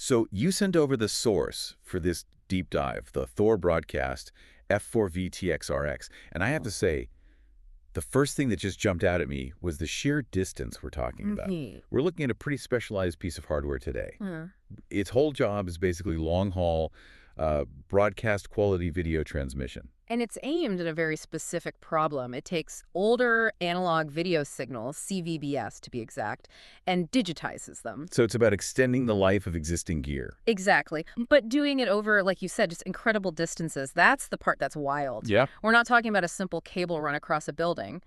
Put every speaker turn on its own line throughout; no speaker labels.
So you sent over the source for this deep dive, the Thor broadcast F-4V-TxRx. And I have to say, the first thing that just jumped out at me was the sheer distance we're talking about. We're looking at a pretty specialized piece of hardware today. Its whole job is basically long-haul broadcast quality video transmission.
And it's aimed at a very specific problem. It takes older analog video signals, CVBS to be exact, and digitizes them.
So it's about extending the life of existing gear.
Exactly. But doing it over, like you said, just incredible distances. That's the part that's wild.
Yeah.
We're not talking about a simple cable run across a building.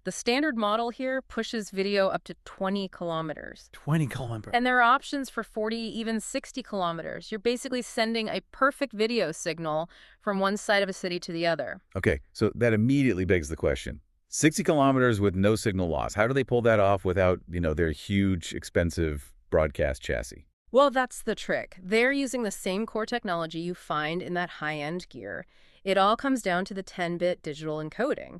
The standard model here pushes video up to 20 kilometers.
20 kilometers.
And there are options for 40, even 60 kilometers. You're basically sending a perfect video signal from one side of a city to the other.
Okay, so that immediately begs the question. 60 kilometers with no signal loss. How do they pull that off without, their huge, expensive broadcast chassis?
Well, that's the trick. They're using the same core technology you find in that high-end gear. It all comes down to the 10-bit digital encoding.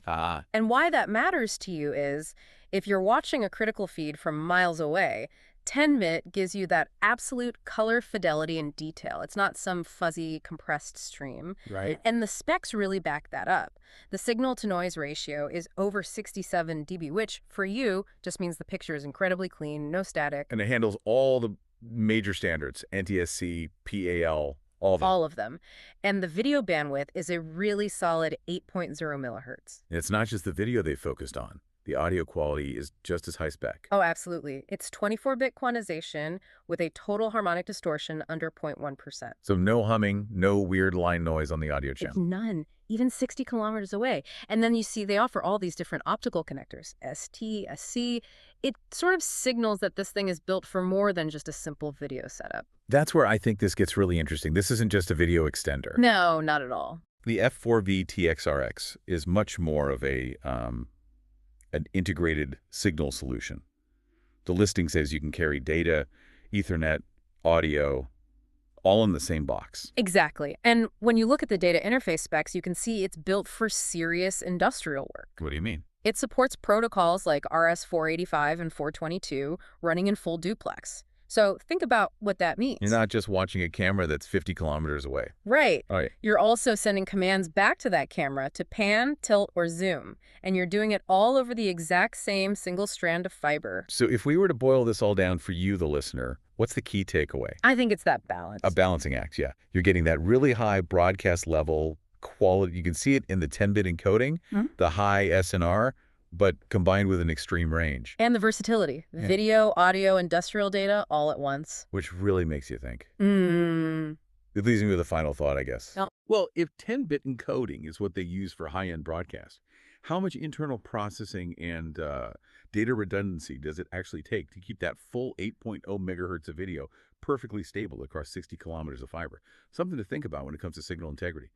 And why that matters to you is, if you're watching a critical feed from miles away, 10-bit gives you that absolute color fidelity and detail. It's not some fuzzy, compressed stream.
Right.
And the specs really back that up. The signal-to-noise ratio is over 67 dB, which, for you, just means the picture is incredibly clean, no static.
And it handles all the major standards, NTSC, PAL, all of them.
All of them. And the video bandwidth is a really solid 8.0 millihertz.
And it's not just the video they focused on. The audio quality is just as high spec.
Oh, absolutely. It's 24-bit quantization with a total harmonic distortion under 0.1%.
So no humming, no weird line noise on the audio channel.
None, even 60 kilometers away. And then you see they offer all these different optical connectors, ST, SC. It sort of signals that this thing is built for more than just a simple video setup.
That's where I think this gets really interesting. This isn't just a video extender.
No, not at all.
The F-4V-TxRx is much more of an integrated signal solution. The listing says you can carry data, Ethernet, audio, all in the same box.
Exactly. And when you look at the data interface specs, you can see it's built for serious industrial work.
What do you mean?
It supports protocols like RS-485 and 422 running in full duplex. So think about what that means.
You're not just watching a camera that's 50 kilometers away.
Right.
All right.
You're also sending commands back to that camera to pan, tilt, or zoom. And you're doing it all over the exact same single strand of fiber.
So if we were to boil this all down for you, the listener, what's the key takeaway?
I think it's that balance.
A balancing act, yeah. You're getting that really high broadcast level quality. You can see it in the 10-bit encoding, the high SNR, but combined with an extreme range.
And the versatility. Yeah. Video, audio, industrial data, all at once.
Which really makes you think. It leaves me with a final thought, I guess.
No.
Well, if 10-bit encoding is what they use for high-end broadcast, how much internal processing and data redundancy does it actually take to keep that full 8.0 megahertz of video perfectly stable across 60 kilometers of fiber? Something to think about when it comes to signal integrity.